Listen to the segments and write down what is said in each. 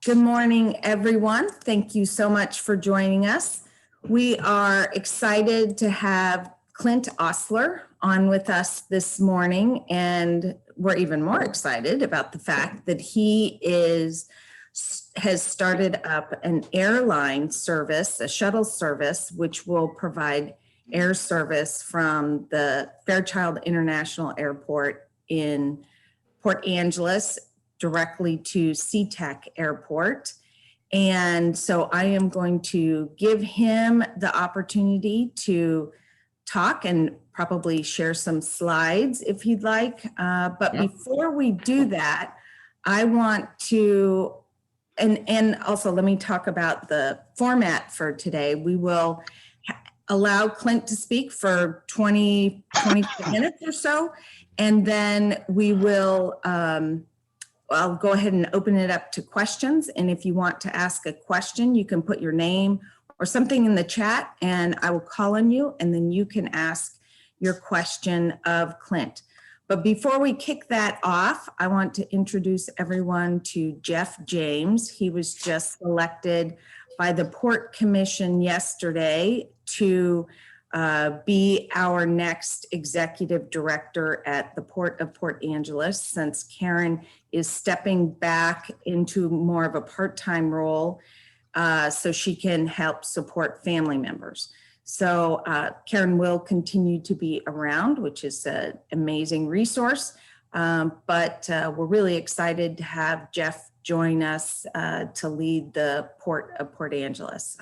Good morning, everyone. Thank you so much for joining us. We are excited to have Clint Osler on with us this morning, and we're even more excited about the fact that he has started up an airline service, a shuttle service, which will provide air service from the Fairchild International Airport in Port Angeles directly to SeaTac Airport. And so I am going to give him the opportunity to talk and probably share some slides if he'd like. But before we do that, I want to, and also let me talk about the format for today. We will allow Clint to speak for 20 minutes or so, and then we will, I'll go ahead and open it up to questions. And if you want to ask a question, you can put your name or something in the chat and I will call on you and then you can ask your question of Clint. But before we kick that off, I want to introduce everyone to Jeff James. He was just selected by the Port Commission yesterday to be our next executive director at the Port of Port Angeles, since Karen is stepping back into more of a part-time role so she can help support family members. So Karen will continue to be around, which is an amazing resource, but we're really excited to have Jeff join us to lead the Port of Port Angeles.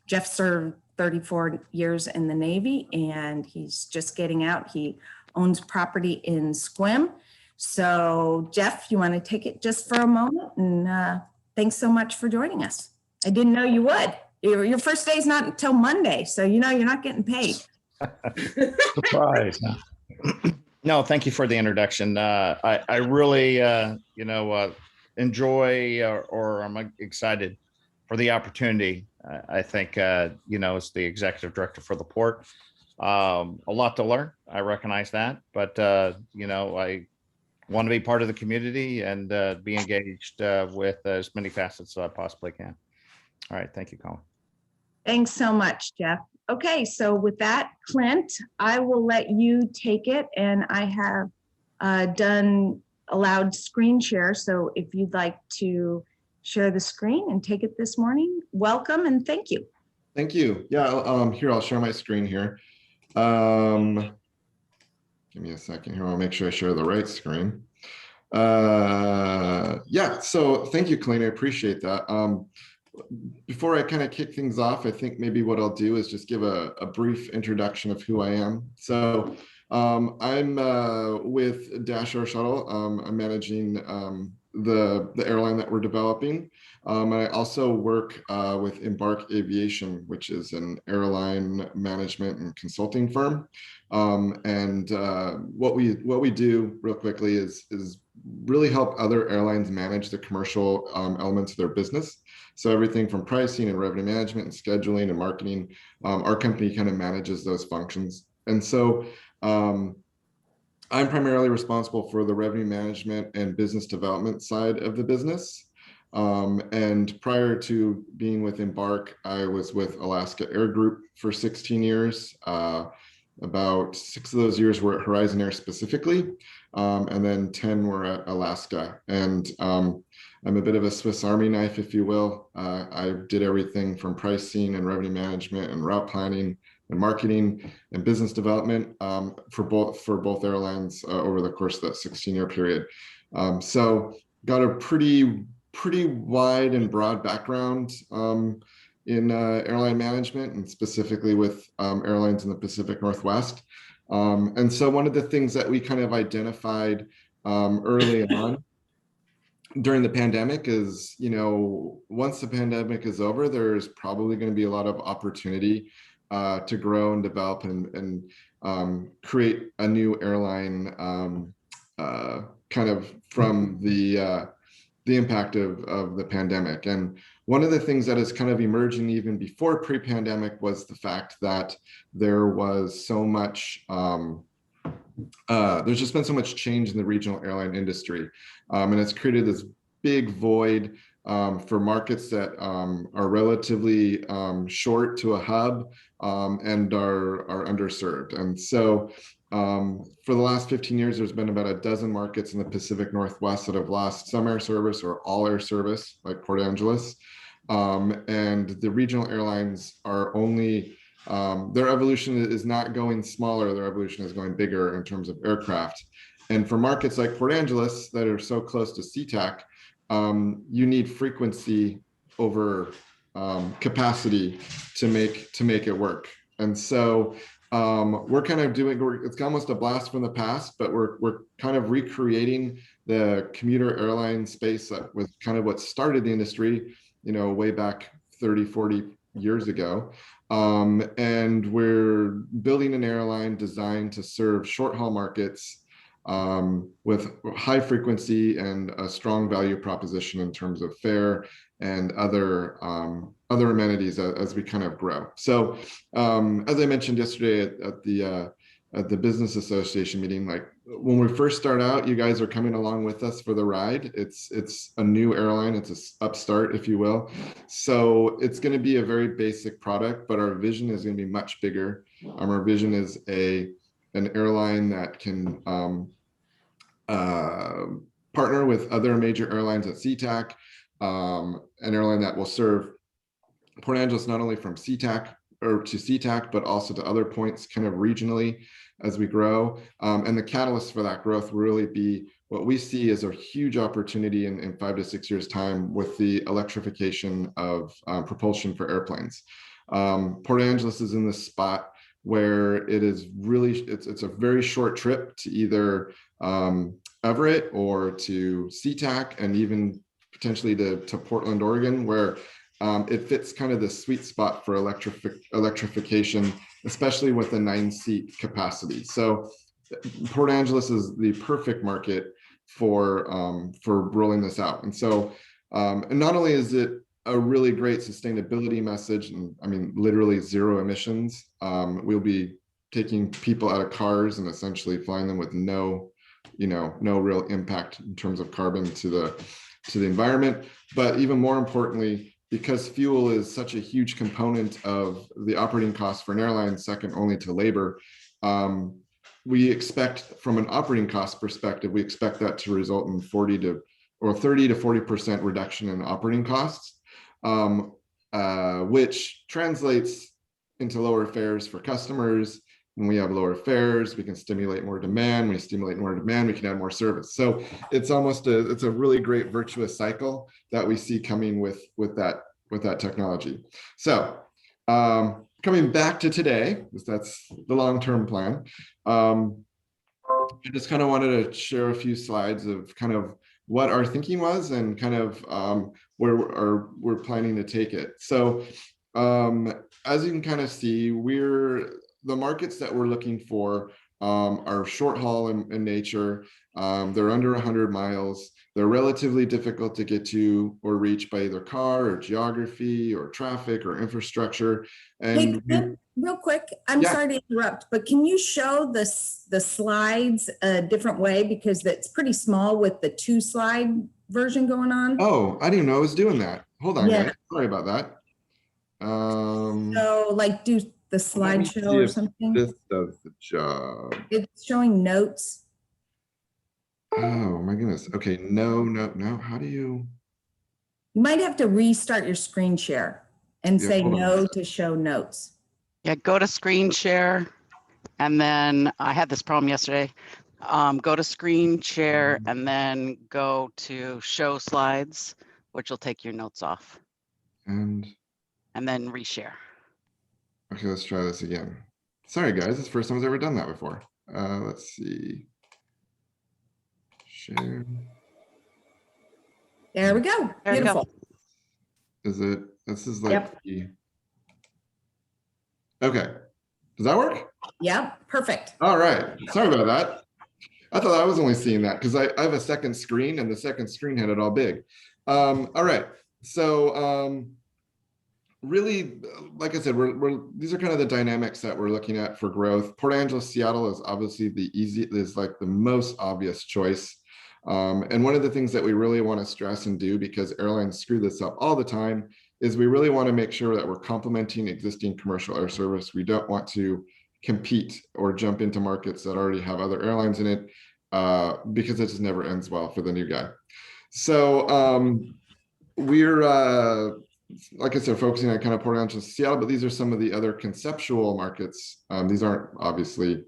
Jeff served 34 years in the Navy and he's just getting out. He owns property in Sequim. So Jeff, you want to take it just for a moment? And thanks so much for joining us. I didn't know you would. Your first day is not until Monday, so you know you're not getting paid. Surprise. No, thank you for the introduction. I really, enjoy or I'm excited for the opportunity. I think, as the executive director for the port, a lot to learn. I recognize that, but, I want to be part of the community and be engaged with as many facets as I possibly can. All right. Thank you, Colleen. Thanks so much, Jeff. Okay, so with that, Clint, I will let you take it, and I have allowed screen share. So if you'd like to share the screen and take it this morning, welcome and thank you. Thank you. Yeah, I'll share my screen here. Give me a second here. I'll make sure I share the right screen. Yeah, so thank you, Colleen. I appreciate that. Before I kind of kick things off, I think maybe what I'll do is just give a brief introduction of who I am. So I'm with Dash Air Shuttle. I'm managing the airline that we're developing. I also work with Embark Aviation, which is an airline management and consulting firm. What we do real quickly is really help other airlines manage the commercial elements of their business. So everything from pricing and revenue management and scheduling and marketing, our company kind of manages those functions. And so I'm primarily responsible for the revenue management and business development side of the business. And prior to being with Embark, I was with Alaska Air Group for 16 years. About 6 of those years were at Horizon Air specifically, and then 10 were at Alaska. And I'm a bit of a Swiss Army knife, if you will. I did everything from pricing and revenue management and route planning and marketing and business development for both airlines over the course of that 16-year period. So got a pretty wide and broad background in airline management, and specifically with airlines in the Pacific Northwest. And so one of the things that we kind of identified early on during the pandemic is, once the pandemic is over, there's probably going to be a lot of opportunity to grow and develop and create a new airline kind of from the impact of the pandemic. And one of the things that is kind of emerging even before pre-pandemic was the fact that there was so much, there's just been so much change in the regional airline industry. And it's created this big void for markets that are relatively short to a hub and are underserved. And so for the last 15 years, there's been about a dozen markets in the Pacific Northwest that have lost some air service or all air service, like Port Angeles. And the regional airlines are only, their evolution is not going smaller, their evolution is going bigger in terms of aircraft. And for markets like Port Angeles that are so close to SeaTac, you need frequency over capacity to make it work. And so we're kind of doing, it's almost a blast from the past, but we're kind of recreating the commuter airline space that was kind of what started the industry, way back 30, 40 years ago. And we're building an airline designed to serve short haul markets with high frequency and a strong value proposition in terms of fare and other amenities as we kind of grow. So as I mentioned yesterday at the business association meeting, like when we first start out, you guys are coming along with us for the ride. It's a new airline, it's an upstart, if you will. So it's going to be a very basic product, but our vision is going to be much bigger. Our vision is an airline that can partner with other major airlines at SeaTac, an airline that will serve Port Angeles not only from SeaTac or to SeaTac, but also to other points kind of regionally as we grow. And the catalyst for that growth will really be what we see as a huge opportunity in 5 to 6 years' time with the electrification of propulsion for airplanes. Port Angeles is in this spot where it is really, it's a very short trip to either Everett or to SeaTac, and even potentially to Portland, Oregon, where it fits kind of the sweet spot for electrification, especially with a 9-seat capacity. So Port Angeles is the perfect market for rolling this out. And so, and not only is it a really great sustainability message, and I mean, literally zero emissions. We'll be taking people out of cars and essentially flying them with no real impact in terms of carbon to the environment. But even more importantly, because fuel is such a huge component of the operating cost for an airline, second only to labor, we expect from an operating cost perspective, we expect that to result in 30 to 40% reduction in operating costs. Which translates into lower fares for customers. When we have lower fares, we can stimulate more demand. When we stimulate more demand, we can add more service. So it's almost it's a really great virtuous cycle that we see coming with that technology. So coming back to today, because that's the long-term plan, I just kind of wanted to share a few slides of kind of what our thinking was and kind of where we're planning to take it. So as you can kind of see, the markets that we're looking for are short haul in nature. They're under 100 miles. They're relatively difficult to get to or reach by either car or geography or traffic or infrastructure. And hey, real quick, I'm sorry to interrupt, but can you show the slides a different way, because that's pretty small with the 2-slide version going on? Oh, I didn't know I was doing that. Hold on, guys. Sorry about that. So like do the slideshow or something. This does the job. It's showing notes. Oh my goodness. Okay, no. How do you? You might have to restart your screen share and say no to show notes. Yeah, go to screen share. And then I had this problem yesterday. Go to screen share and then go to show slides, which will take your notes off. And then reshare. Okay, let's try this again. Sorry guys, it's the first time I've ever done that before. Let's see. Share. There we go. There Beautiful. Is it? This is like. Yep. Okay. Does that work? Yep. Perfect. All right. Sorry about that. I thought I was only seeing that because I have a second screen and the second screen had it all big. All right. So really, like I said, these are kind of the dynamics that we're looking at for growth. Port Angeles, Seattle is obviously the most obvious choice. And one of the things that we really want to stress and do, because airlines screw this up all the time, is we really want to make sure that we're complementing existing commercial air service. We don't want to compete or jump into markets that already have other airlines in it, because it just never ends well for the new guy. So we're, like I said, focusing on kind of Port Angeles, Seattle, but these are some of the other conceptual markets. These aren't obviously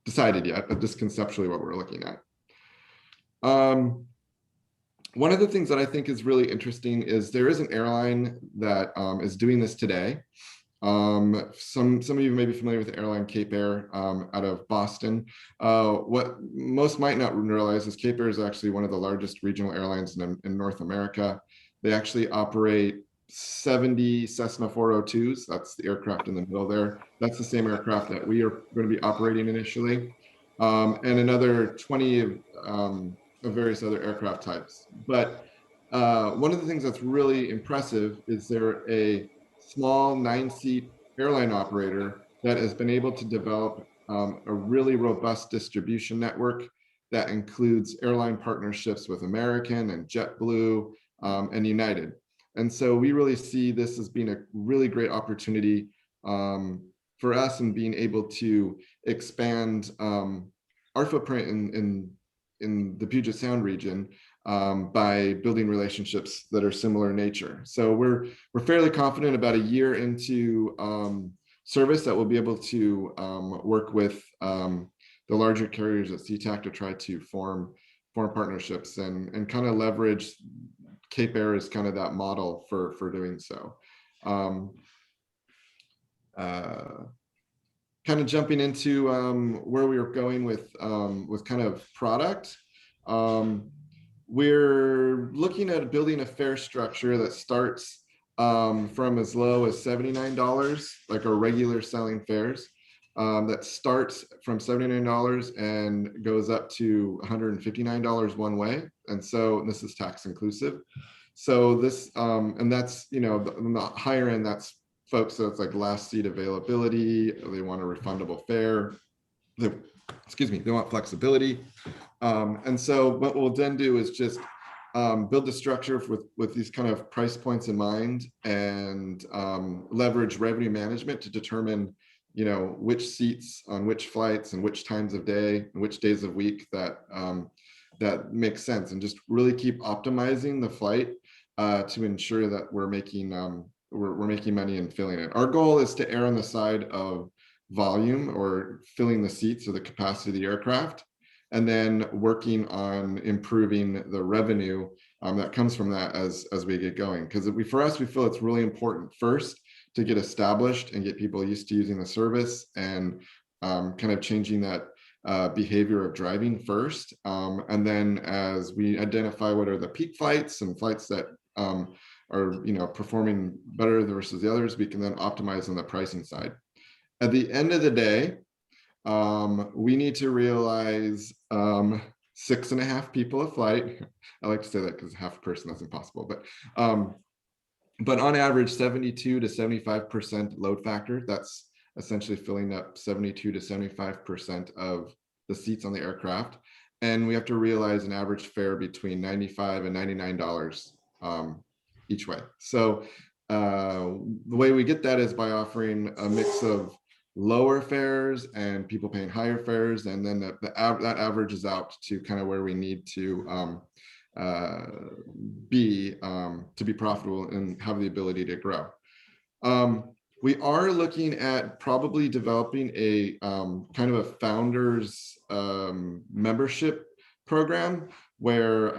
decided yet, but just conceptually what we're looking at. One of the things that I think is really interesting is there is an airline that is doing this today. Some of you may be familiar with the airline Cape Air out of Boston. What most might not realize is Cape Air is actually one of the largest regional airlines in North America. They actually operate 70 Cessna 402s. That's the aircraft in the middle there. That's the same aircraft that we are going to be operating initially, and another 20 of various other aircraft types. But one of the things that's really impressive is they're a small 9-seat airline operator that has been able to develop a really robust distribution network that includes airline partnerships with American and JetBlue and United. And so we really see this as being a really great opportunity for us in being able to expand our footprint in the Puget Sound region by building relationships that are similar in nature. So we're fairly confident about a year into service that we'll be able to work with the larger carriers at SeaTac to try to form partnerships and kind of leverage Cape Air as kind of that model for doing so. Kind of jumping into where we were going with kind of product. We're looking at building a fare structure that starts from as low as $79, like our regular selling fares, that starts from $79 and goes up to $159 one way. And so this is tax inclusive. So this, and that's, you know, the higher end, that's folks, so it's like last seat availability. They want a refundable fare. They want flexibility. And so what we'll then do is just build the structure with these kind of price points in mind, and leverage revenue management to determine, you know, which seats on which flights and which times of day and which days of week that that makes sense, and just really keep optimizing the flight to ensure that we're making money and filling it. Our goal is to err on the side of volume, or filling the seats or the capacity of the aircraft, and then working on improving the revenue that comes from that as we get going. Because for us, we feel it's really important first to get established and get people used to using the service, and kind of changing that behavior of driving first. And then as we identify what are the peak flights and flights that are, you know, performing better versus the others, we can then optimize on the pricing side. At the end of the day, we need to realize 6.5 people a flight. I like to say that because half a person, that's impossible. But on average, 72 to 75% load factor. That's essentially filling up 72 to 75% of the seats on the aircraft. And we have to realize an average fare between $95 and $99 each way. So the way we get that is by offering a mix of lower fares and people paying higher fares, and then that averages out to kind of where we need to be profitable and have the ability to grow. We are looking at probably developing a kind of a founders membership program where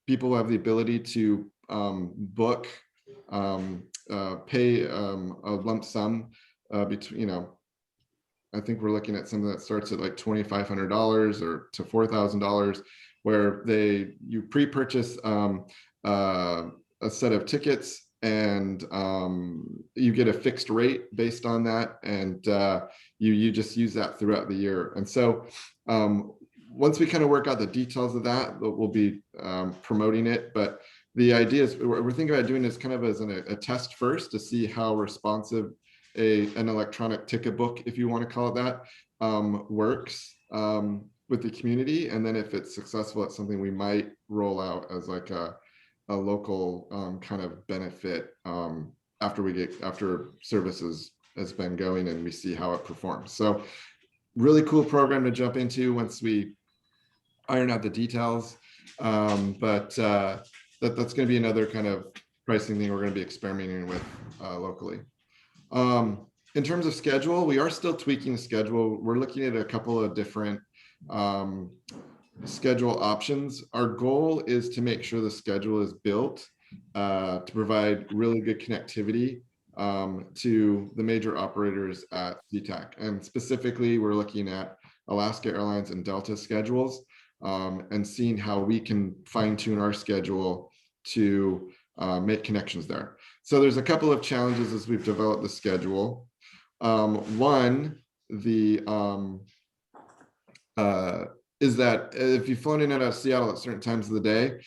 people have the ability to book, pay a lump sum between, you know, I think we're looking at something that starts at like $2,500 or to $4,000, where you pre-purchase a set of tickets, and you get a fixed rate based on that, and you just use that throughout the year. And so once we kind of work out the details of that, we'll be promoting it. But the idea is we're thinking about doing this kind of as a test first to see how responsive an electronic ticket book, if you want to call it that, works. with the community, and then if it's successful, it's something we might roll out as like a local kind of benefit after services has been going and we see how it performs. So really cool program to jump into once we iron out the details. But that's going to be another kind of pricing thing we're going to be experimenting with locally. In terms of schedule, we are still tweaking the schedule. We're looking at a couple of different schedule options. Our goal is to make sure the schedule is built to provide really good connectivity to the major operators at SeaTac. And specifically, we're looking at Alaska Airlines and Delta schedules and seeing how we can fine tune our schedule to make connections there. So there's a couple of challenges as we've developed the schedule. One, is that if you've flown in and out of Seattle at certain times of the day,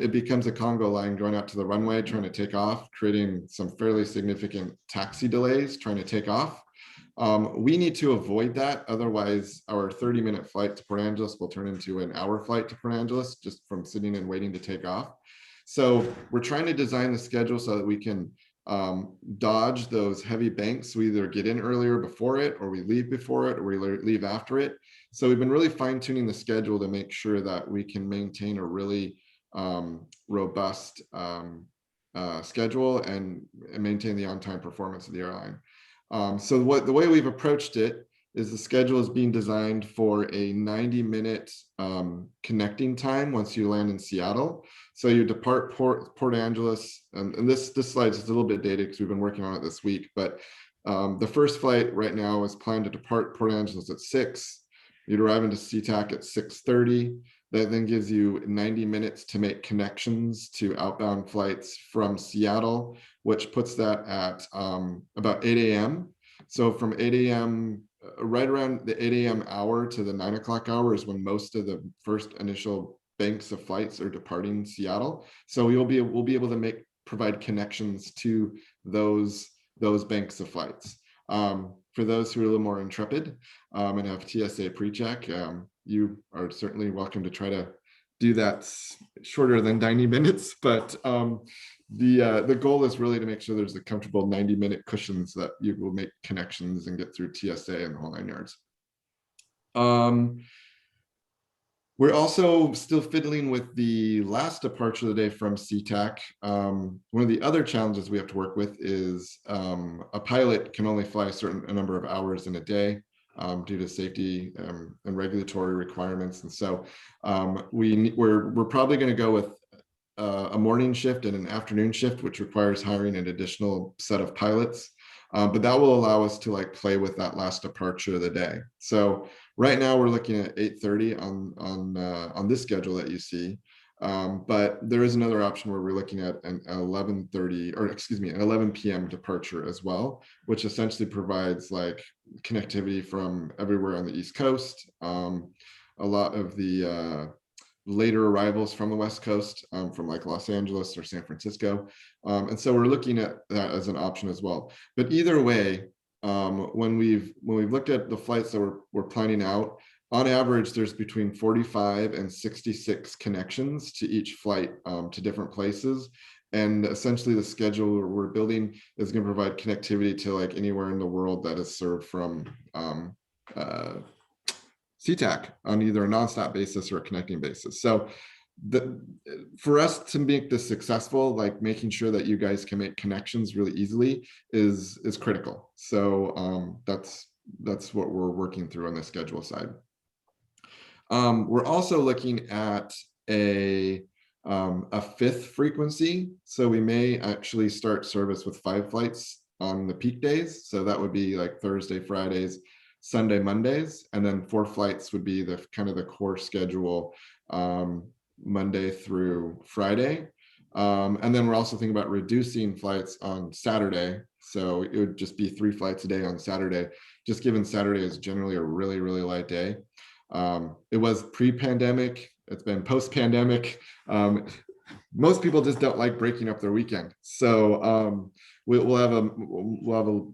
it becomes a Congo line going out to the runway, trying to take off, creating some fairly significant taxi delays trying to take off. We need to avoid that. Otherwise, our 30-minute flight to Port Angeles will turn into an hour flight to Port Angeles just from sitting and waiting to take off. So we're trying to design the schedule so that we can dodge those heavy banks. We either get in earlier before it, or we leave before it, or we leave after it. So we've been really fine-tuning the schedule to make sure that we can maintain a really robust schedule and maintain the on-time performance of the airline. So the way we've approached it is the schedule is being designed for a 90-minute connecting time once you land in Seattle. So you depart Port Angeles, and this slide is a little bit dated because we've been working on it this week, but the first flight right now is planned to depart Port Angeles at 6. You'd arrive into SeaTac at 6:30. That then gives you 90 minutes to make connections to outbound flights from Seattle, which puts that at about 8 a.m. So from 8 a.m., right around the 8 a.m. hour to the 9 o'clock hour is when most of the first initial banks of flights are departing Seattle. So we'll be able to provide connections to those banks of flights. For those who are a little more intrepid and have TSA pre-check, you are certainly welcome to try to do that shorter than 90 minutes. But the goal is really to make sure there's a comfortable 90-minute cushions that you will make connections and get through TSA and the whole 9 yards. We're also still fiddling with the last departure of the day from SeaTac. One of the other challenges we have to work with is a pilot can only fly a number of hours in a day due to safety and regulatory requirements. And so we're probably going to go with a morning shift and an afternoon shift, which requires hiring an additional set of pilots. But that will allow us to play with that last departure of the day. So right now we're looking at 8:30 on this schedule that you see. But there is another option where we're looking at an 11:30, or excuse me, an 11 p.m. departure as well, which essentially provides connectivity from everywhere on the East Coast. A lot of the later arrivals from the West Coast, from Los Angeles or San Francisco. And so we're looking at that as an option as well. But either way, when we've looked at the flights that we're planning out, on average, there's between 45 and 66 connections to each flight to different places. And essentially the schedule we're building is going to provide connectivity to anywhere in the world that is served from SeaTac on either a nonstop basis or a connecting basis. So for us to make this successful, making sure that you guys can make connections really easily is critical. So that's what we're working through on the schedule side. We're also looking at a fifth frequency. So we may actually start service with 5 flights on the peak days. So that would be Thursday, Fridays, Sunday, Mondays, and then 4 flights would be the core schedule, Monday through Friday. And then we're also thinking about reducing flights on Saturday. So it would just be 3 flights a day on Saturday, just given Saturday is generally a really, really light day. It was pre-pandemic, it's been post-pandemic. Most people just don't like breaking up their weekend. So we'll have a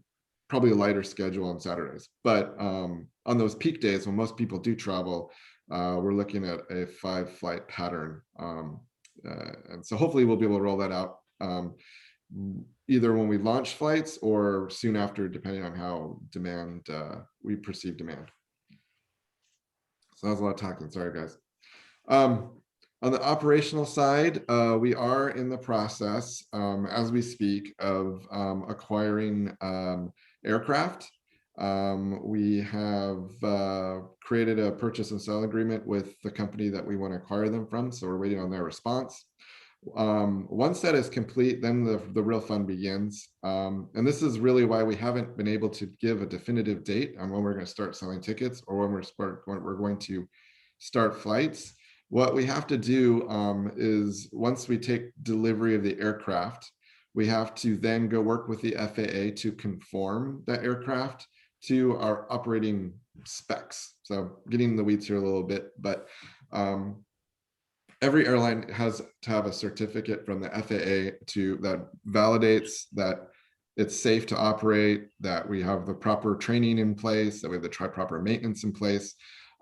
probably a lighter schedule on Saturdays. But on those peak days when most people do travel, we're looking at a 5-flight pattern. And so hopefully we'll be able to roll that out either when we launch flights or soon after, depending on how we perceive demand. So that was a lot of talking. Sorry, guys. On the operational side, we are in the process, as we speak, of acquiring aircraft. We have created a purchase and sale agreement with the company that we want to acquire them from, so we're waiting on their response. Once that is complete, then the real fun begins. And this is really why we haven't been able to give a definitive date on when we're going to start selling tickets or when we're going to start flights. What we have to do is once we take delivery of the aircraft, we have to then go work with the FAA to conform that aircraft to our operating specs. So getting in the weeds here a little bit, but every airline has to have a certificate from the FAA that validates that it's safe to operate, that we have the proper training in place, that we have the proper maintenance in place,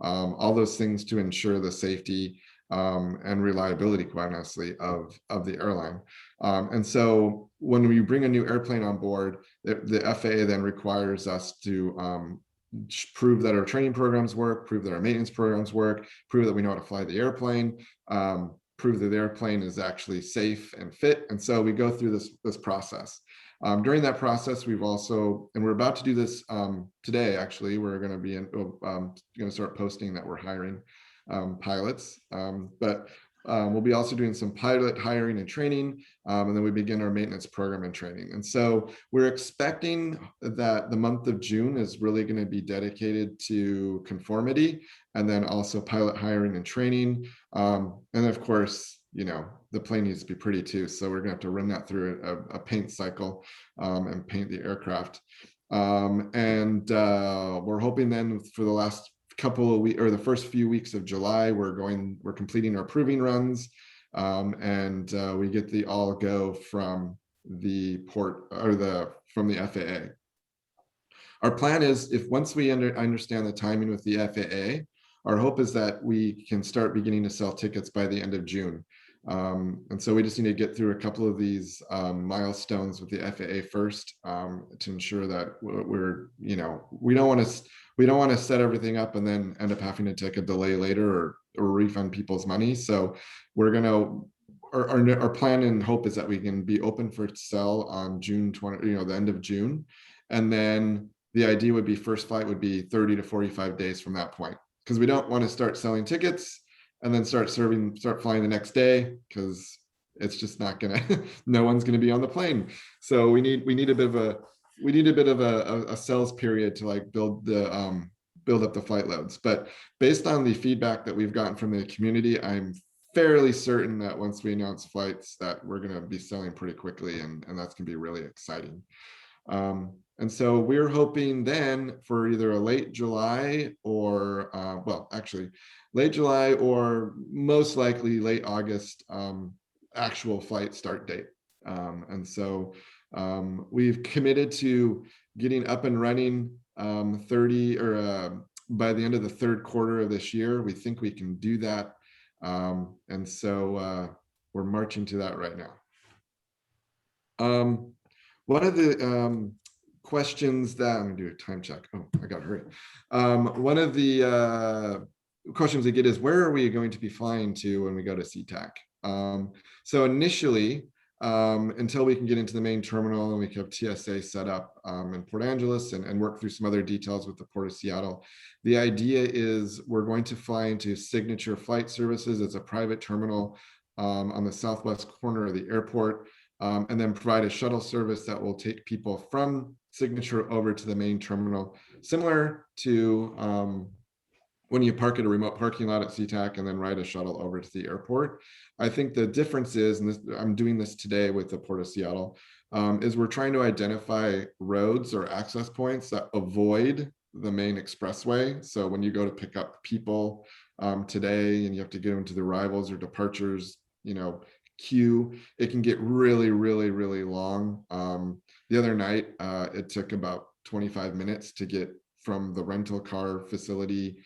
all those things to ensure the safety and reliability, quite honestly, of the airline. And so when we bring a new airplane on board, the FAA then requires us to prove that our training programs work, prove that our maintenance programs work, prove that we know how to fly the airplane, prove that the airplane is actually safe and fit. And so we go through this process. During that process, we've also, and we're about to do this today, actually, we're going to be going to start posting that we're hiring pilots, but we'll be also doing some pilot hiring and training, and then we begin our maintenance program and training. And so we're expecting that the month of June is really going to be dedicated to conformity, and then also pilot hiring and training. And then of course, you know, the plane needs to be pretty too. So we're gonna have to run that through a paint cycle and paint the aircraft. We're hoping then for the last couple of weeks or the first few weeks of July, we're completing our proving runs, and we get the all go from the port or from the FAA. Our plan is, if once we understand the timing with the FAA, our hope is that we can start beginning to sell tickets by the end of June. And so we just need to get through a couple of these milestones with the FAA first, to ensure that we don't want to set everything up and then end up having to take a delay later or refund people's money. So we're our plan and hope is that we can be open for sale on June 20, the end of June. And then the idea would be first flight would be 30 to 45 days from that point, because we don't want to start selling tickets and then start flying the next day, because it's just not gonna, no one's gonna be on the plane. So we need a bit of a sales period to like build up the flight loads. But based on the feedback that we've gotten from the community, I'm fairly certain that once we announce flights that we're gonna be selling pretty quickly, and that's gonna be really exciting. And so we're hoping then for either a late July or, late July or most likely late August actual flight start date. And so we've committed to getting up and running by the end of the third quarter of this year. We think we can do that. And so we're marching to that right now. One of the questions that, I'm gonna do a time check. Oh, I gotta hurry. One of the questions we get is, where are we going to be flying to when we go to SeaTac? So initially, until we can get into the main terminal and we can have TSA set up in Port Angeles and work through some other details with the Port of Seattle, the idea is we're going to fly into Signature Flight Services. It's a private terminal on the southwest corner of the airport, and then provide a shuttle service that will take people from Signature over to the main terminal, similar to when you park at a remote parking lot at SeaTac and then ride a shuttle over to the airport. I think the difference is, and I'm doing this today with the Port of Seattle, is we're trying to identify roads or access points that avoid the main expressway. So when you go to pick up people today and you have to get them to the arrivals or departures, queue, it can get really, really, really long. The other night, it took about 25 minutes to get from the rental car facility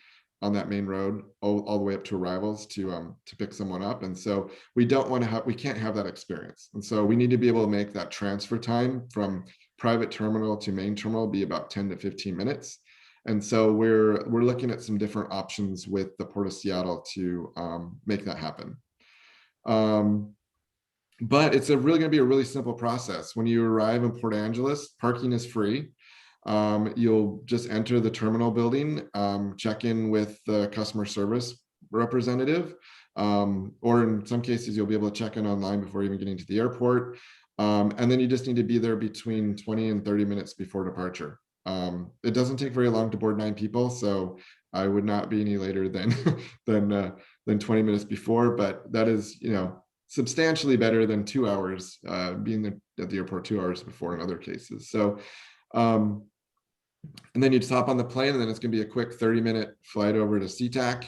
on that main road all the way up to arrivals to pick someone up. And so we can't have that experience. And so we need to be able to make that transfer time from private terminal to main terminal be about 10 to 15 minutes. And so we're looking at some different options with the Port of Seattle to make that happen. But it's really going to be a really simple process. When you arrive in Port Angeles, parking is free. You'll just enter the terminal building, check in with the customer service representative, or in some cases, you'll be able to check in online before even getting to the airport. And then you just need to be there between 20 and 30 minutes before departure. It doesn't take very long to board 9 people, so I would not be any later than than 20 minutes before, but that is, substantially better than 2 hours being at the airport 2 hours before in other cases. So, and then you just hop on the plane, and then it's going to be a quick 30-minute flight over to SeaTac,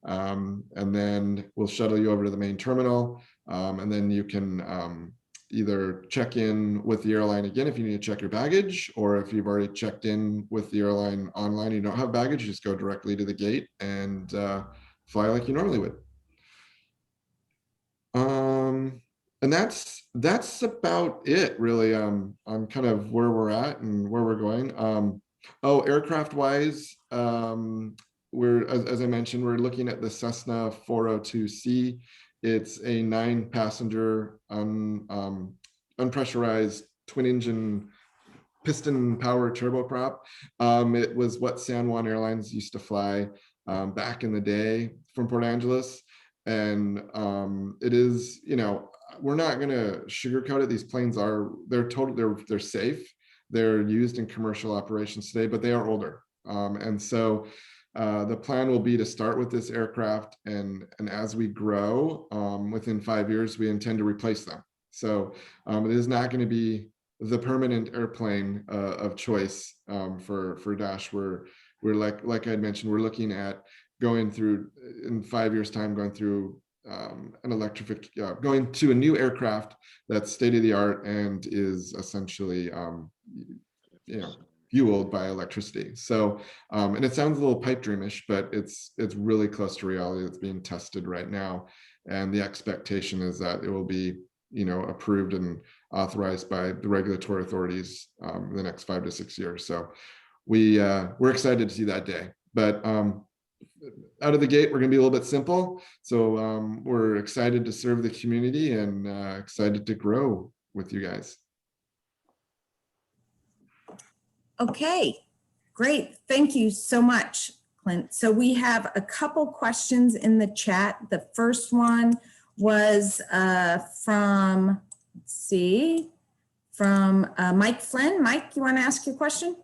and then we'll shuttle you over to the main terminal, and then you can either check in with the airline again if you need to check your baggage, or if you've already checked in with the airline online and you don't have baggage, you just go directly to the gate and fly like you normally would. And that's about it really on kind of where we're at and where we're going. Aircraft wise, we're, as I mentioned, we're looking at the Cessna 402C. It's a 9-passenger unpressurized twin engine piston power turboprop. It was what San Juan Airlines used to fly back in the day from Port Angeles. And it is, we're not going to sugarcoat it. These planes they're safe. They're used in commercial operations today, but they are older. And so the plan will be to start with this aircraft, and as we grow, within 5 years, we intend to replace them. So it is not going to be the permanent airplane of choice for Dash. We're like I mentioned, we're looking at going through in 5 years' time, going through going to a new aircraft that's state of the art and is essentially, fueled by electricity. So, and it sounds a little pipe dreamish, but it's really close to reality. It's being tested right now, and the expectation is that it will be, approved and authorized by the regulatory authorities in the next 5 to 6 years. So, we're excited to see that day. But out of the gate, we're going to be a little bit simple. So we're excited to serve the community and excited to grow with you guys. Okay, great. Thank you so much, Clint. So we have a couple questions in the chat. The first one was from Mike Flynn. Mike, you want to ask your question?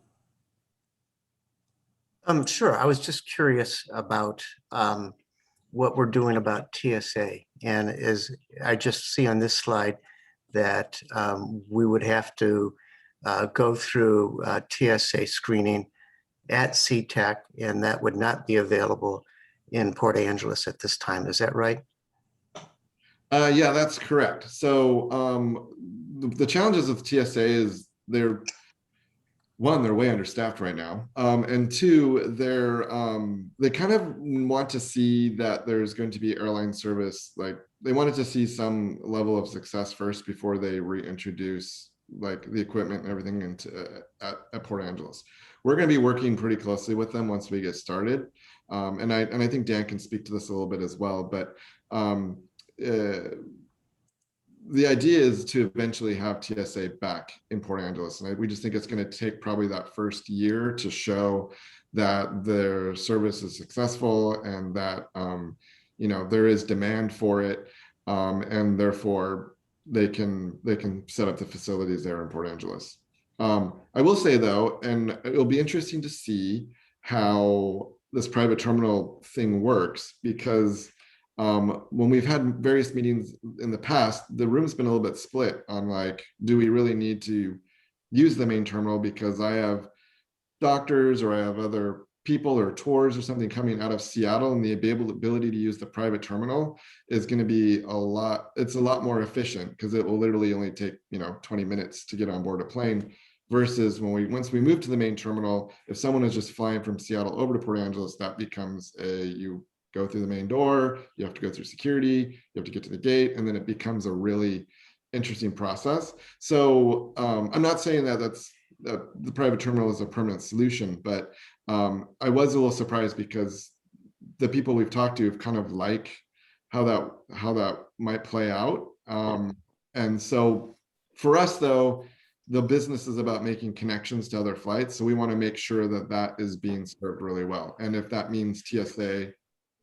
Sure. I was just curious about what we're doing about TSA. And as I just see on this slide that we would have to go through TSA screening at SeaTac, and that would not be available in Port Angeles at this time. Is that right? Yeah, that's correct. So the challenges of TSA is they're way understaffed right now, and 2, they kind of want to see that there's going to be airline service. Like they wanted to see some level of success first before they reintroduce like the equipment and everything into at Port Angeles. We're going to be working pretty closely with them once we get started, and I think Dan can speak to this a little bit as well. But the idea is to eventually have TSA back in Port Angeles. And we just think it's going to take probably that first year to show that their service is successful and that, there is demand for it. And therefore they can set up the facilities there in Port Angeles. I will say though, and it'll be interesting to see how this private terminal thing works, because when we've had various meetings in the past, the room's been a little bit split on like, do we really need to use the main terminal because I have doctors or I have other people or tours or something coming out of Seattle, and the ability to use the private terminal is going to be it's a lot more efficient because it will literally only take 20 minutes to get on board a plane versus once we move to the main terminal, if someone is just flying from Seattle over to Port Angeles, that becomes you go through the main door, you have to go through security, you have to get to the gate, and then it becomes a really interesting process. So I'm not saying that the private terminal is a permanent solution, but I was a little surprised because the people we've talked to have kind of like how that might play out. And so for us though, the business is about making connections to other flights. So we want to make sure that that is being served really well. And if that means TSA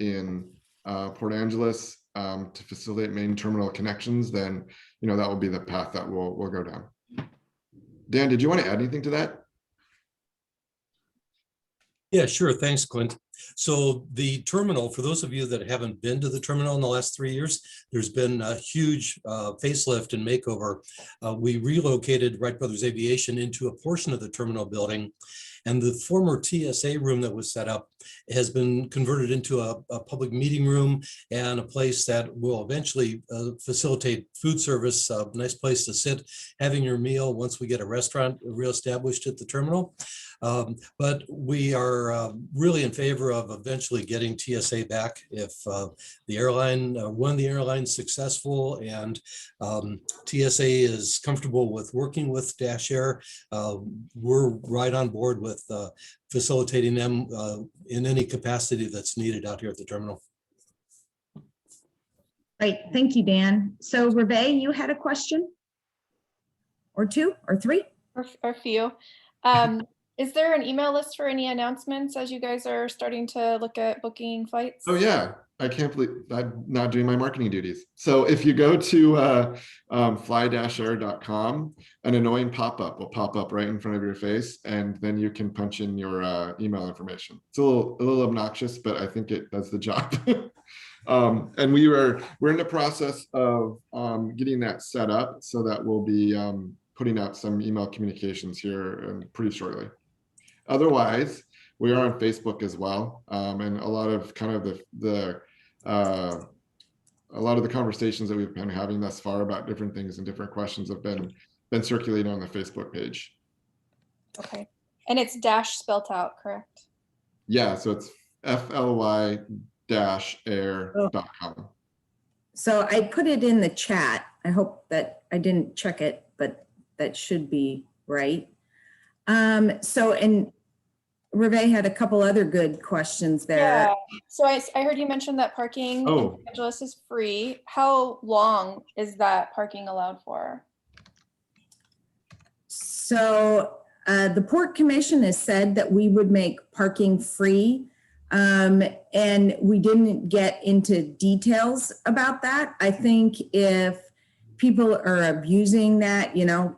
in Port Angeles to facilitate main terminal connections, then that will be the path that we'll go down. Dan, did you want to add anything to that? Yeah, sure. Thanks, Clint. So the terminal, for those of you that haven't been to the terminal in the last 3 years, there's been a huge facelift and makeover. We relocated Wright Brothers Aviation into a portion of the terminal building, and the former TSA room that was set up has been converted into a public meeting room and a place that will eventually facilitate food service, a nice place to sit, having your meal once we get a restaurant reestablished at the terminal. But we are really in favor of eventually getting TSA back if the airline, one of the airlines successful and TSA is comfortable with working with Dash Air. We're right on board with facilitating them in any capacity that's needed out here at the terminal. Great, thank you, Dan. So Reve, you had a question? Or two or three? Or a few. Is there an email list for any announcements as you guys are starting to look at booking flights? Oh yeah, I can't believe I'm not doing my marketing duties. So if you go to fly-air.com, an annoying pop-up will pop up right in front of your face, and then you can punch in your email information. It's a little obnoxious, but I think it does the job. And we're in the process of getting that set up so that we'll be putting out some email communications here pretty shortly. Otherwise, we are on Facebook as well, and a lot of kind of the conversations that we've been having thus far about different things and different questions have been circulating on the Facebook page. Okay, and it's Dash spelt out, correct? Yeah, so it's fly-air.com. So I put it in the chat. I hope that I didn't check it, but that should be right. And Reve had a couple other good questions there. Yeah. So I heard you mention that parking in Los Angeles is free. How long is that parking allowed for? So the Port Commission has said that we would make parking free, and we didn't get into details about that. I think if people are abusing that,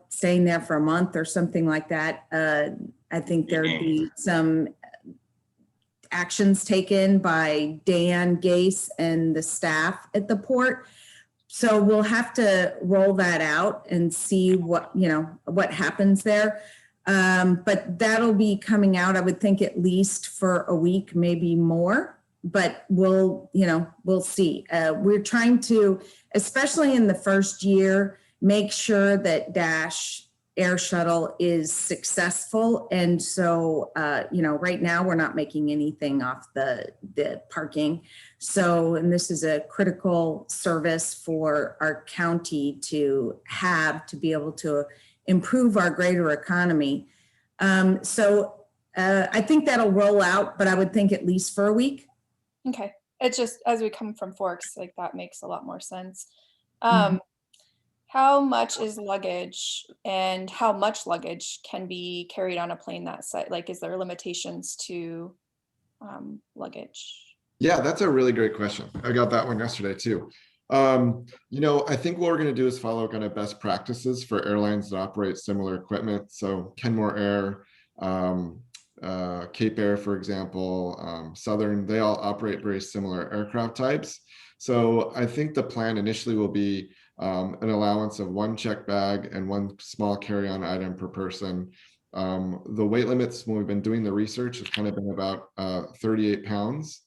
staying there for a month or something like that, I think there'd be some actions taken by Dan Gase and the staff at the port. So we'll have to roll that out and see what happens there. But that'll be coming out, I would think, at least for a week, maybe more, but we'll see. We're trying to, especially in the first year, make sure that Dash Air Shuttle is successful. And so, right now we're not making anything off the parking. So, and this is a critical service for our county to be able to improve our greater economy. I think that'll roll out, but I would think at least for a week. Okay. It's just, as we come from Forks, like that makes a lot more sense. How much is luggage and how much luggage can be carried on a plane that size? Like, is there limitations to luggage? Yeah, that's a really great question. I got that one yesterday too. I think what we're going to do is follow kind of best practices for airlines that operate similar equipment. So Kenmore Air, Cape Air, for example, Southern, they all operate very similar aircraft types. So I think the plan initially will be an allowance of one check bag and one small carry-on item per person. The weight limits, when we've been doing the research, has kind of been about 38 pounds.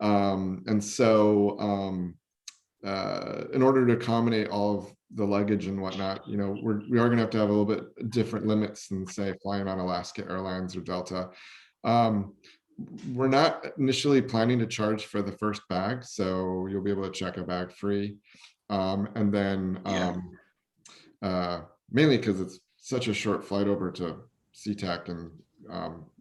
And so in order to accommodate all of the luggage and whatnot, we are going to have a little bit different limits than say flying on Alaska Airlines or Delta. We're not initially planning to charge for the first bag, so you'll be able to check a bag free. And then mainly because it's such a short flight over to SeaTac, and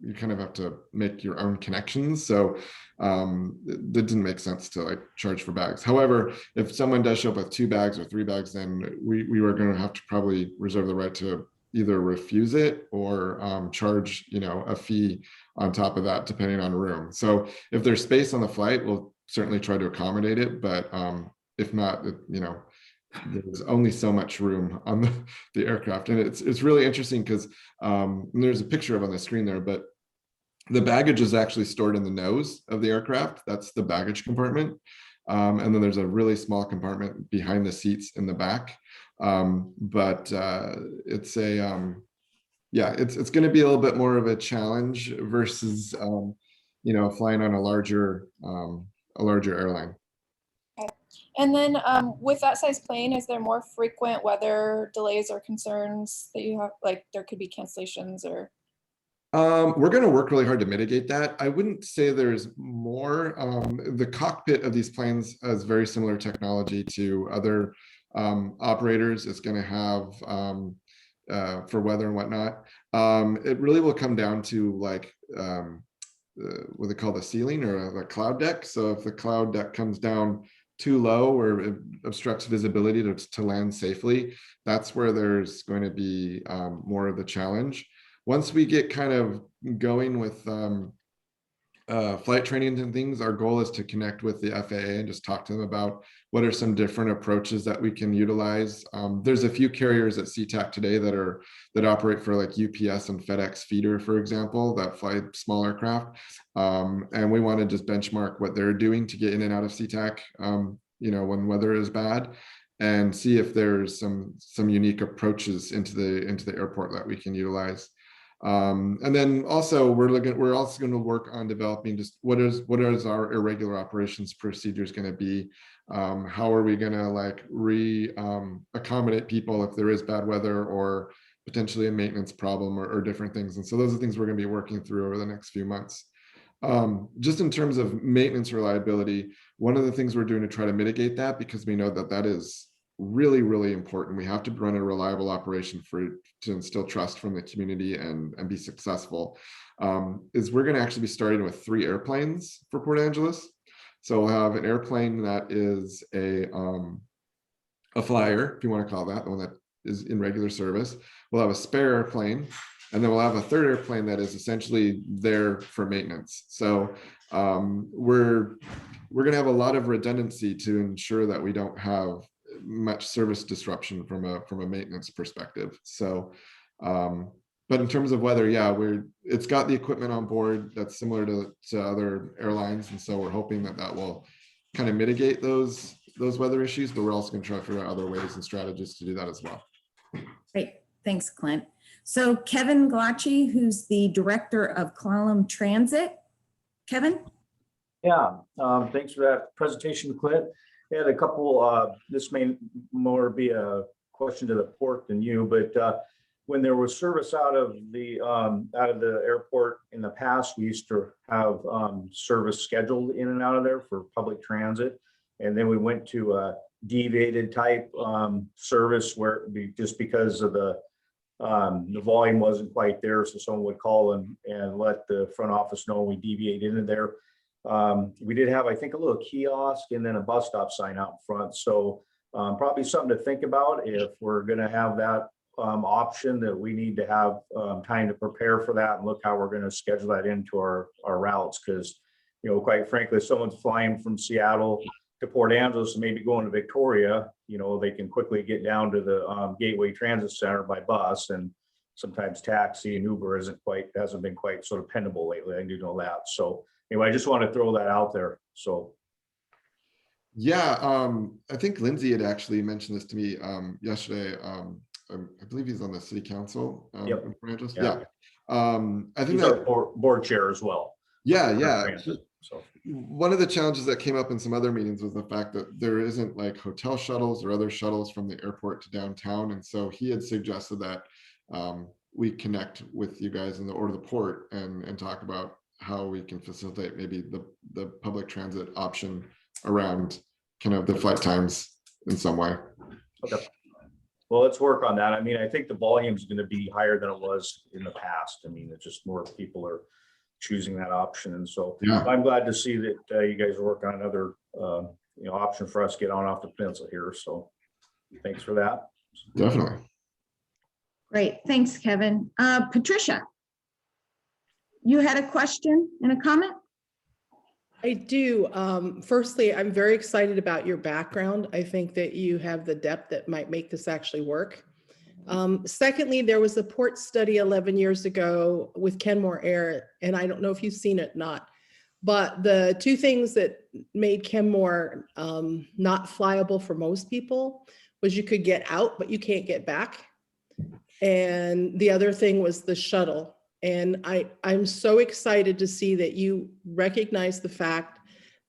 you kind of have to make your own connections. So it didn't make sense to like charge for bags. However, if someone does show up with 2 bags or 3 bags, then we were going to have to probably reserve the right to either refuse it or charge, a fee on top of that, depending on room. So if there's space on the flight, we'll certainly try to accommodate it. But if not, there's only so much room on the aircraft. And it's really interesting because there's a picture on the screen there, but the baggage is actually stored in the nose of the aircraft. That's the baggage compartment. And then there's a really small compartment behind the seats in the back. But it's it's going to be a little bit more of a challenge versus, flying on a larger airline. Okay. And then with that size plane, is there more frequent weather delays or concerns that you have? Like there could be cancellations or? We're going to work really hard to mitigate that. I wouldn't say there's more. The cockpit of these planes has very similar technology to other operators. It's going to have for weather and whatnot. It really will come down to like what they call the ceiling or the cloud deck. So if the cloud deck comes down too low or it obstructs visibility to land safely, that's where there's going to be more of the challenge. Once we get kind of going with flight training and things, our goal is to connect with the FAA and just talk to them about what are some different approaches that we can utilize. There's a few carriers at SeaTac today that operate for like UPS and FedEx feeder, for example, that fly small aircraft. And we want to just benchmark what they're doing to get in and out of SeaTac, when weather is bad, and see if there's some unique approaches into the airport that we can utilize. And then also we're also going to work on developing just what is our irregular operations procedures going to be. How are we going to accommodate people if there is bad weather or potentially a maintenance problem or different things. And so those are things we're going to be working through over the next few months. Just in terms of maintenance reliability, one of the things we're doing to try to mitigate that, because we know that is really, really important. We have to run a reliable operation to instill trust from the community and be successful. Is we're going to actually be starting with 3 airplanes for Port Angeles. So we'll have an airplane that is a flyer, if you want to call that, the one that is in regular service. We'll have a spare airplane, and then we'll have a 3rd airplane that is essentially there for maintenance. So we're going to have a lot of redundancy to ensure that we don't have much service disruption from a maintenance perspective. So but in terms of weather, it's got the equipment on board that's similar to other airlines, and so we're hoping that will kind of mitigate those weather issues, but we're also going to try to figure out other ways and strategies to do that as well. Great, thanks, Clint. So Kevin Glacci, who's the director of Clallam Transit. Kevin? Yeah, thanks for that presentation, Clint. I had a couple, this may more be a question to the port than you, but when there was service out of the airport in the past, we used to have service scheduled in and out of there for public transit. And then we went to a deviated type service where just because of the volume wasn't quite there. So someone would call and let the front office know we deviate into there. We did have, I think, a little kiosk and then a bus stop sign out front. So probably something to think about if we're going to have that option, that we need to have time to prepare for that and look how we're going to schedule that into our routes. Because, quite frankly, if someone's flying from Seattle to Port Angeles and maybe going to Victoria, they can quickly get down to the Gateway Transit Center by bus, and sometimes taxi and Uber hasn't been quite sort of dependable lately. I do know that. So anyway, I just want to throw that out there. So. Yeah, I think Lindsay had actually mentioned this to me yesterday. I believe he's on the city council. Yep. In Port Angeles. Yeah. I think he's our board chair as well. Yeah. So, one of the challenges that came up in some other meetings was the fact that there isn't like hotel shuttles or other shuttles from the airport to downtown. And so he had suggested that we connect with you guys in the or the port and talk about how we can facilitate maybe the public transit option around kind of the flight times in some way. okay. Well, let's work on that. I mean, I think the volume is going to be higher than it was in the past. I mean, it's just more people are choosing that option. And so Yeah. I'm glad to see that you guys are working on another option for us to get on off the pencil here. So thanks for that. Definitely. Great, thanks, Kevin. Patricia, you had a question and a comment? I do. Firstly, I'm very excited about your background. I think that you have the depth that might make this actually work. Secondly, there was a port study 11 years ago with Kenmore Air, and I don't know if you've seen it or not, but the two things that made Kenmore not flyable for most people was you could get out, but you can't get back. And the other thing was the shuttle. And I'm so excited to see that you recognize the fact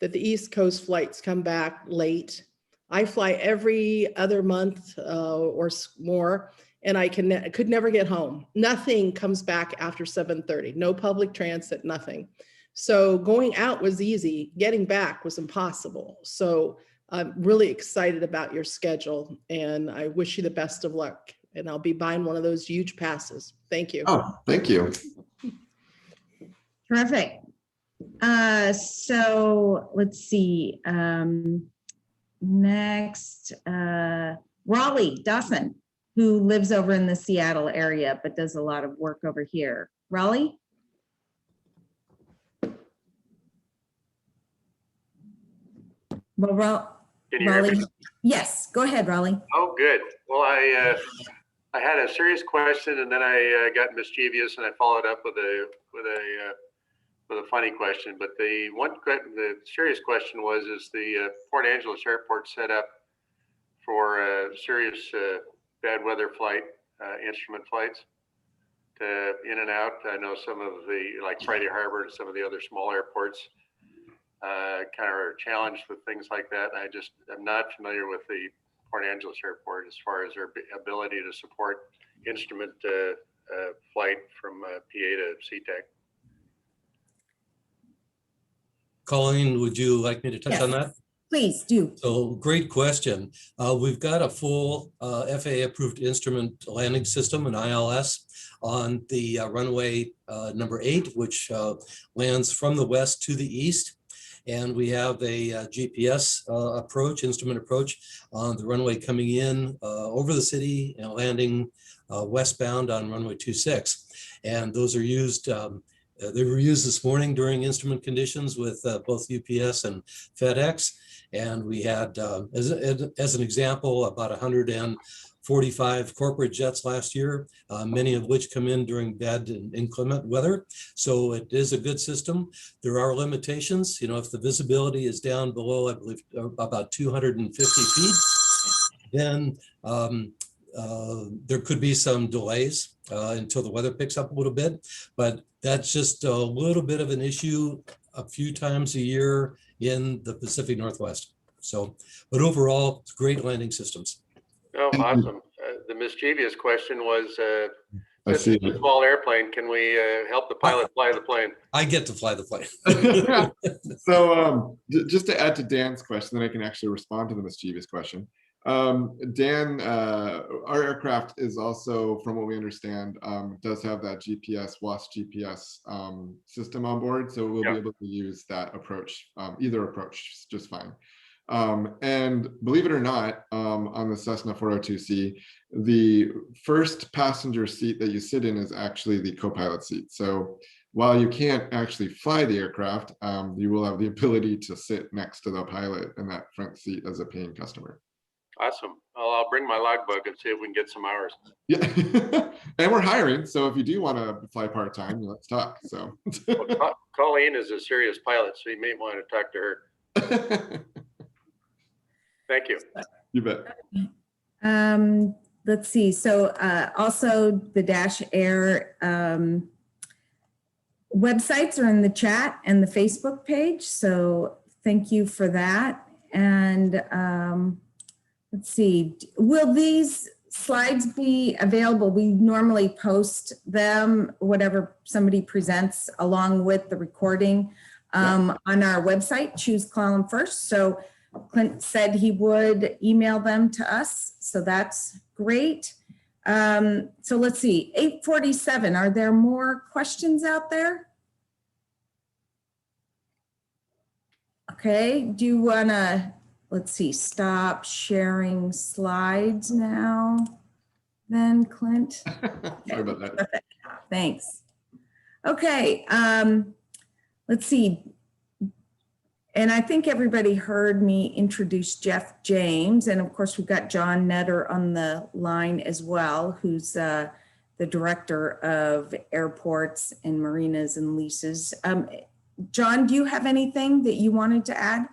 that the East Coast flights come back late. I fly every other month or more, and I could never get home. Nothing comes back after 7:30, no public transit, nothing. So going out was easy, getting back was impossible. So I'm really excited about your schedule, and I wish you the best of luck. And I'll be buying one of those huge passes. Thank you. Oh, thank you. Terrific. So let's see. Next, Raleigh Dawson, who lives over in the Seattle area, but does a lot of work over here. Raleigh? Well, Can you hear me? Raleigh, yes, go ahead, Raleigh. Oh, good. Well, I had a serious question, and then I got mischievous, and I followed up with a funny question. But the serious question was: is the Port Angeles Airport set up for serious bad weather flight instrument flights to in and out? I know some of the like Friday Harbor and some of the other small airports kind of are challenged with things like that. I'm not familiar with the Port Angeles Airport as far as their ability to support instrument flight from PA to SeaTac. Colleen, would you like me to touch on that? Please do. So great question. We've got a full FAA approved instrument landing system, an ILS, on the runway number 8, which lands from the west to the east. And we have a GPS approach, instrument approach on the runway coming in over the city and landing westbound on runway 26. And those are used, they were used this morning during instrument conditions with both UPS and FedEx. And we had, as an example, about 145 corporate jets last year, many of which come in during bad and inclement weather. So it is a good system. There are limitations. You know, if the visibility is down below, I believe, about 250 feet, then there could be some delays until the weather picks up a little bit. But that's just a little bit of an issue a few times a year in the Pacific Northwest. So, but overall, it's great landing systems. Oh, awesome. The mischievous question was, I see. a small airplane, can we help the pilot fly the plane? I get to fly the plane. So just to add to Dan's question, then I can actually respond to the mischievous question. Dan, our aircraft is also, from what we understand, does have that GPS, WASP GPS system on board. So we'll be able to use that approach, either approach just fine. And believe it or not, on the Cessna 402C, the first passenger seat that you sit in is actually the co-pilot seat. So while you can't actually fly the aircraft, you will have the ability to sit next to the pilot in that front seat as a paying customer. Awesome. Well, I'll bring my logbook and see if we can get some hours. Yeah, and we're hiring. So if you do want to fly part-time, let's talk. So Well, Colleen is a serious pilot, so you may want to talk to her. Thank you. You bet. Let's see. So also the Dash Air websites are in the chat and the Facebook page, so thank you for that. And let's see, will these slides be available? We normally post them, whatever somebody presents, along with the recording on our website, Choose Clallam First. So Clint said he would email them to us, so that's great. So let's see, 8:47, are there more questions out there? Okay, do you wanna, let's see, stop sharing slides now then, Clint? Sorry about that. Perfect. Thanks. Okay, let's see. And I think everybody heard me introduce Jeff James. And of course, we've got John Netter on the line as well, who's the Director of Airports and Marinas and Leases. John, do you have anything that you wanted to add?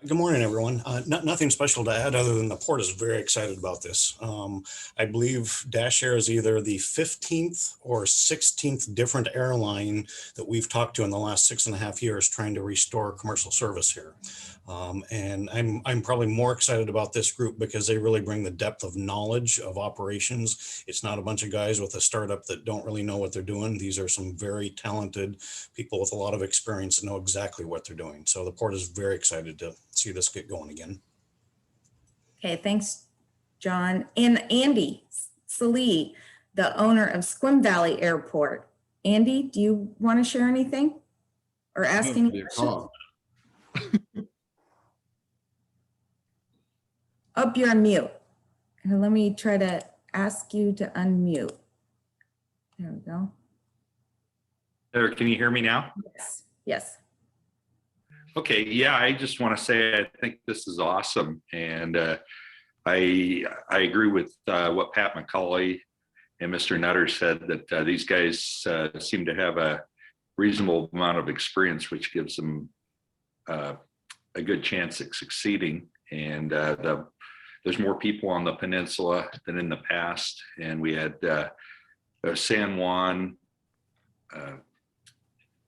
Good morning, everyone. Nothing special to add other than the port is very excited about this. I believe Dash Air is either the 15th or 16th different airline that we've talked to in the last 6.5 years trying to restore commercial service here. And I'm probably more excited about this group because they really bring the depth of knowledge of operations. It's not a bunch of guys with a startup that don't really know what they're doing. These are some very talented people with a lot of experience that know exactly what they're doing. So the port is very excited to see this get going again. Okay, thanks, John. And Andy Salee, the owner of Squim Valley Airport. Andy, do you want to share anything or ask any questions? Oh, you're on mute. Let me try to ask you to unmute. There we go. There, can you hear me now? Yes. Yes. Okay, yeah, I just want to say I think this is awesome, and I agree with what Pat McCauley and Mr. Nutter said, that these guys seem to have a reasonable amount of experience, which gives them a good chance at succeeding. And there's more people on the peninsula than in the past, and we had San Juan,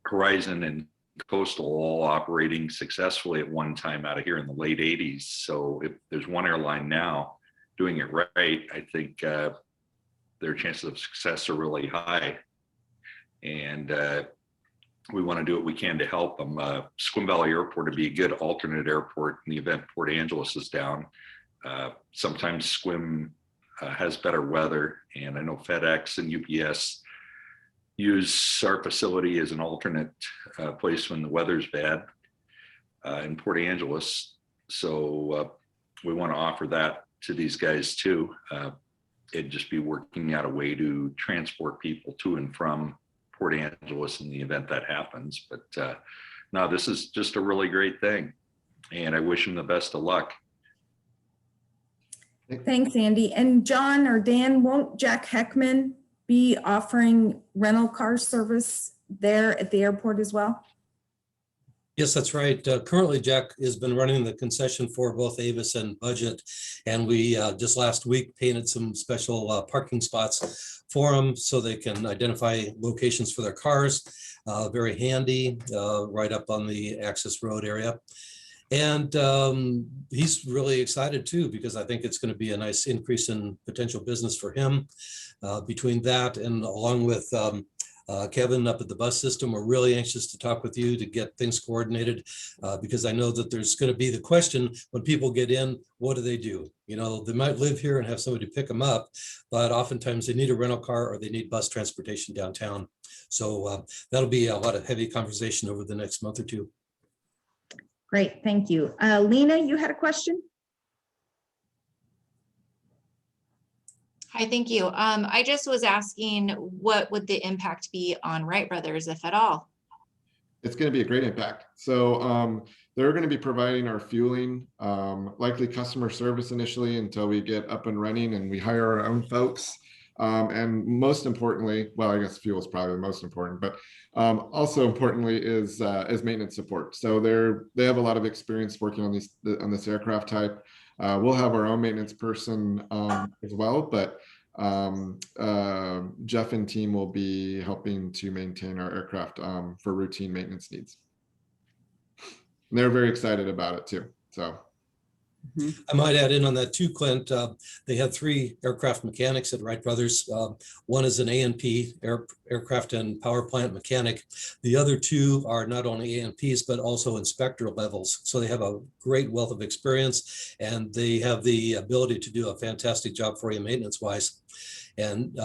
Horizon, and Coastal all operating successfully at one time out of here in the late 80s. So if there's one airline now doing it right, I think their chances of success are really high. And we want to do what we can to help them. Squim Valley Airport would be a good alternate airport in the event Port Angeles is down. Sometimes Squim has better weather, and I know FedEx and UPS use our facility as an alternate place when the weather's bad in Port Angeles. So we want to offer that to these guys too. It'd just be working out a way to transport people to and from Port Angeles in the event that happens. But no, this is just a really great thing, and I wish them the best of luck. Thanks, Andy. And John or Dan, won't Jack Heckman be offering rental car service there at the airport as well? Yes, that's right. Currently, Jack has been running the concession for both Avis and Budget. And we just last week painted some special parking spots for them so they can identify locations for their cars. Very handy, right up on the access road area. And he's really excited too, because I think it's going to be a nice increase in potential business for him. Between that and along with Kevin up at the bus system, we're really anxious to talk with you to get things coordinated, because I know that there's going to be the question when people get in, what do they do? You know, they might live here and have somebody pick them up, but oftentimes they need a rental car or they need bus transportation downtown. So that'll be a lot of heavy conversation over the next month or two. Great, thank you. Lena, you had a question? Hi, thank you. I just was asking, what would the impact be on Wright Brothers, if at all? It's going to be a great impact. So they're going to be providing our fueling, likely customer service initially until we get up and running and we hire our own folks. And most importantly, well, I guess fuel is probably the most important, but also importantly is maintenance support. So they have a lot of experience working on this aircraft type. We'll have our own maintenance person as well, but Jeff and team will be helping to maintain our aircraft for routine maintenance needs. And they're very excited about it too. So I might add in on that too, Clint. They have 3 aircraft mechanics at Wright Brothers. One is an A&P, aircraft and power plant mechanic. The other 2 are not only A&Ps, but also inspector levels. So they have a great wealth of experience, and they have the ability to do a fantastic job for you maintenance wise. And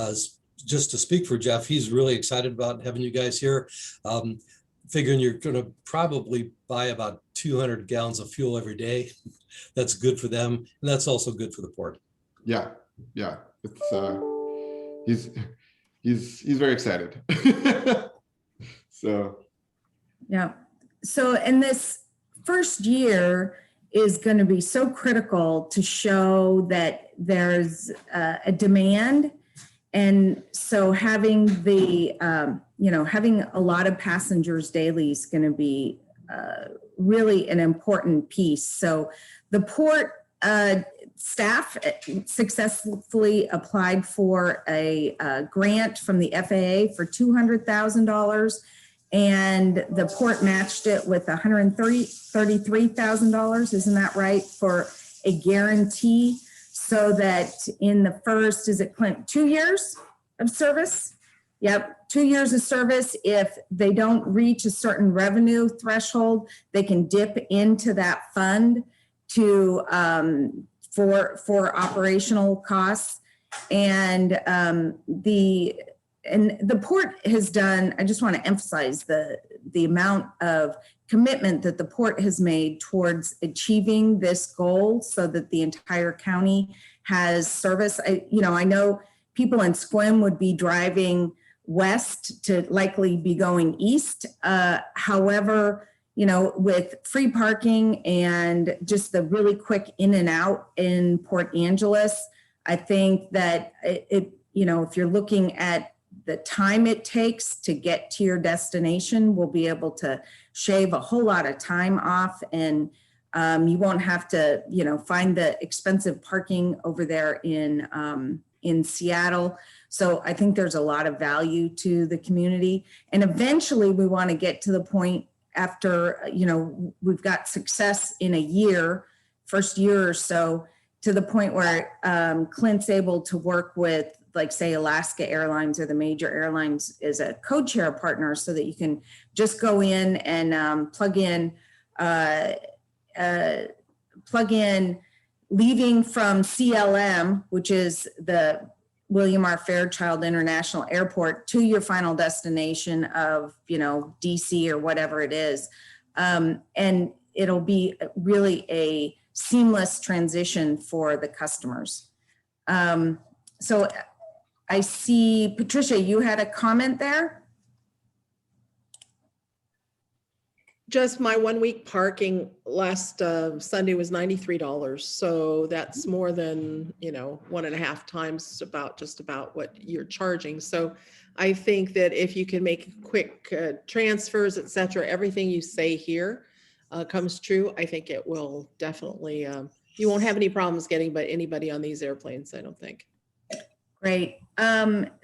just to speak for Jeff, he's really excited about having you guys here. Figuring you're going to probably buy about 200 gallons of fuel every day. That's good for them, and that's also good for the port. Yeah, it's he's very excited. So yeah. So, and this first year is going to be so critical to show that there's a demand. And so having the, having a lot of passengers daily is going to be really an important piece. So the port staff successfully applied for a grant from the FAA for $200,000, and the port matched it with $133,000. Isn't that right? For a guarantee, so that in the first, is it Clint, 2 years of service? Yep, 2 years of service. If they don't reach a certain revenue threshold, they can dip into that fund to for operational costs. And the port has done, I just want to emphasize the amount of commitment that the port has made towards achieving this goal so that the entire county has service. I know people in Sequim would be driving west to likely be going east. However, with free parking and just the really quick in and out in Port Angeles, I think that if you're looking at the time it takes to get to your destination, we'll be able to shave a whole lot of time off, and you won't have to, find the expensive parking over there in Seattle. So I think there's a lot of value to the community. And eventually we want to get to the point after, we've got success in a year, first year or so, to the point where Clint's able to work with, like, say, Alaska Airlines or the major airlines as a code-share partner, so that you can just go in and plug in leaving from CLM, which is the William R. Fairchild International Airport, to your final destination of, DC or whatever it is. And it'll be really a seamless transition for the customers. So I see, Patricia, you had a comment there? Just my 1 week parking last Sunday was $93. So that's more than, 1.5 times just about what you're charging. So I think that if you can make quick transfers, et cetera, everything you say here comes true. I think it will definitely, you won't have any problems getting anybody on these airplanes, I don't think. Great.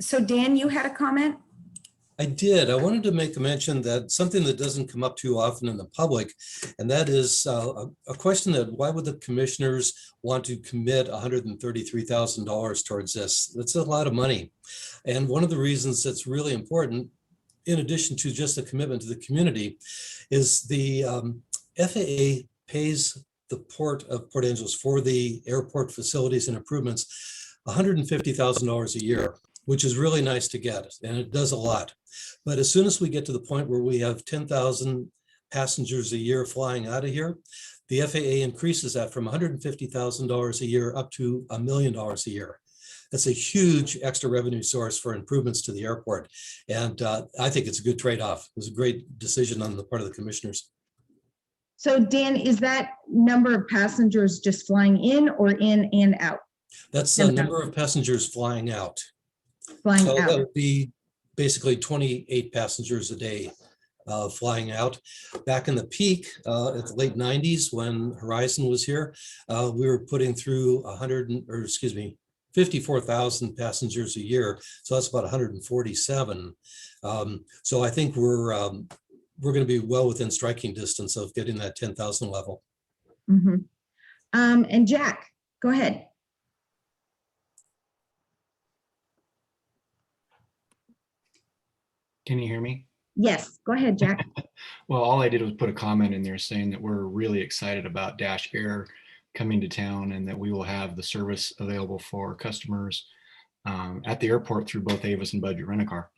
So Dan, you had a comment? I did. I wanted to make a mention that something that doesn't come up too often in the public, and that is a question that why would the commissioners want to commit $133,000 towards this? That's a lot of money. And one of the reasons that's really important, in addition to just a commitment to the community, is the FAA pays the Port of Port Angeles for the airport facilities and improvements $150,000 a year, which is really nice to get, and it does a lot. But as soon as we get to the point where we have 10,000 passengers a year flying out of here, the FAA increases that from $150,000 a year up to $1 million a year. That's a huge extra revenue source for improvements to the airport. And I think it's a good trade-off. It was a great decision on the part of the commissioners. So Dan, is that number of passengers just flying in or in and out? That's the number of passengers flying out. Flying So out. that would be basically 28 passengers a day flying out. Back in the peak, at the late 90s, when Horizon was here, we were putting through 54,000 passengers a year. So that's about 147. So I think we're going to be well within striking distance of getting that 10,000 level. Mhm. And Jack, go ahead. Can you hear me? Yes, go ahead, Jack. Well, all I did was put a comment in there saying that we're really excited about Dash Air coming to town and that we will have the service available for customers at the airport through both Avis and Budget Rent-A-Car.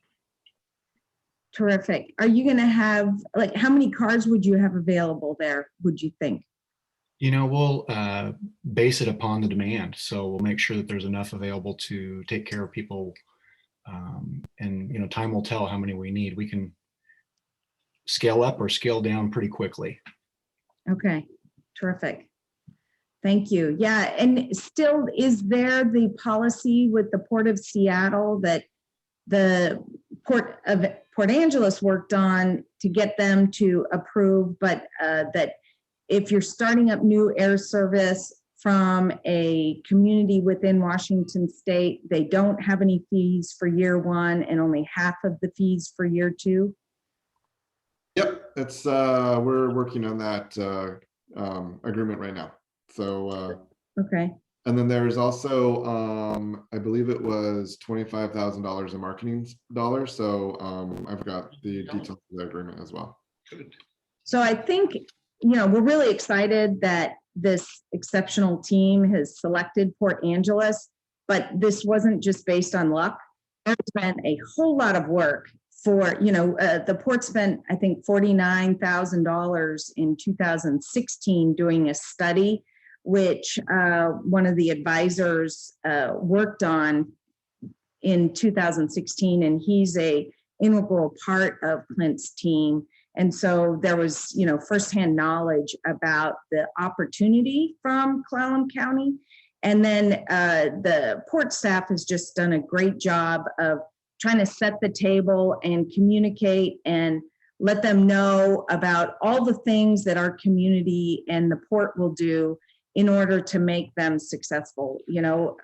Terrific. Are you going to have, like, how many cars would you have available there, would you think? You know, we'll base it upon the demand. So we'll make sure that there's enough available to take care of people. And, you know, time will tell how many we need. We can scale up or scale down pretty quickly. Okay, terrific. Thank you. Yeah, and still, is there the policy with the Port of Seattle that the Port of Port Angeles worked on to get them to approve, but that if you're starting up new air service from a community within Washington State, they don't have any fees for year one and only half of the fees for year two? Yep, that's we're working on that agreement right now. So Okay. and then there's also I believe it was $25,000 in marketing dollars. So I've got the details of the agreement as well. Good. So I think, you know, we're really excited that this exceptional team has selected Port Angeles, but this wasn't just based on luck. There's been a whole lot of work for, you know, the port spent, I think, $49,000 in 2016 doing a study, which one of the advisors worked on in 2016, and he's a integral part of Clint's team. And so there was, you know, firsthand knowledge about the opportunity from Clallam County. And then the port staff has just done a great job of trying to set the table and communicate and let them know about all the things that our community and the port will do in order to make them successful. You know,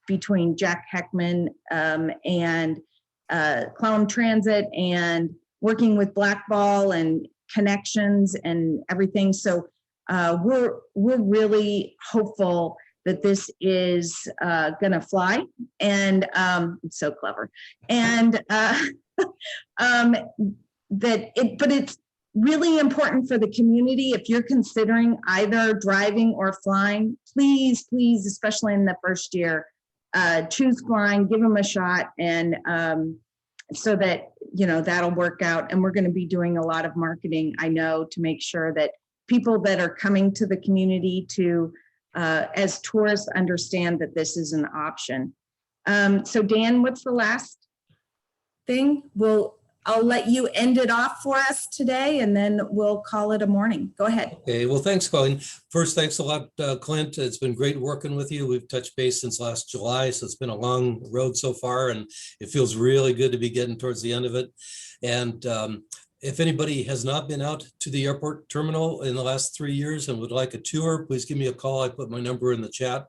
between Jack Heckman and Clallam Transit and working with Blackball and connections and everything. So we're really hopeful that this is gonna fly, and it's so clever. And but it's really important for the community. If you're considering either driving or flying, please, especially in the first year, choose flying, give them a shot, and so that, you know, that'll work out. And we're going to be doing a lot of marketing, I know, to make sure that people that are coming to the community to, as tourists, understand that this is an option. So Dan, what's the last thing? I'll let you end it off for us today, and then we'll call it a morning. Go ahead. Okay, well, thanks, Colleen. First, thanks a lot, Clint. It's been great working with you. We've touched base since last July, so it's been a long road so far, and it feels really good to be getting towards the end of it. And if anybody has not been out to the airport terminal in the last 3 years and would like a tour, please give me a call. I put my number in the chat.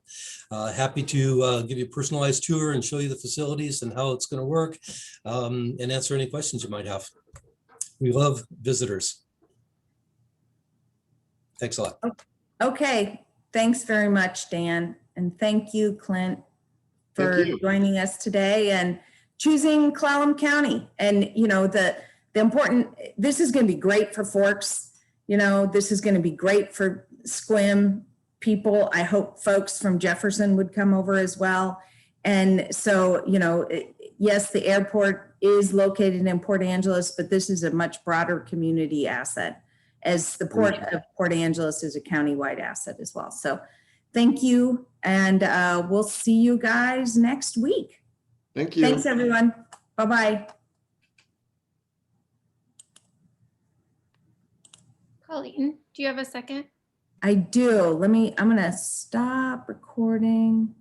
Happy to give you a personalized tour and show you the facilities and how it's going to work, and answer any questions you might have. We love visitors. Thanks a lot. Okay, thanks very much, Dan. And thank you, Clint, for joining us today and choosing Clallam County. And, you know, the important, this is going to be great for Forks. You know, this is going to be great for Squim people. I hope folks from Jefferson would come over as well. And so, you know, yes, the airport is located in Port Angeles, but this is a much broader community asset, as the Port of Port Angeles is a countywide asset as well. So thank you. And we'll see you guys next week. Thank you. Thanks, everyone. Bye-bye. Colleen, do you have a second? I do. I'm going to stop recording.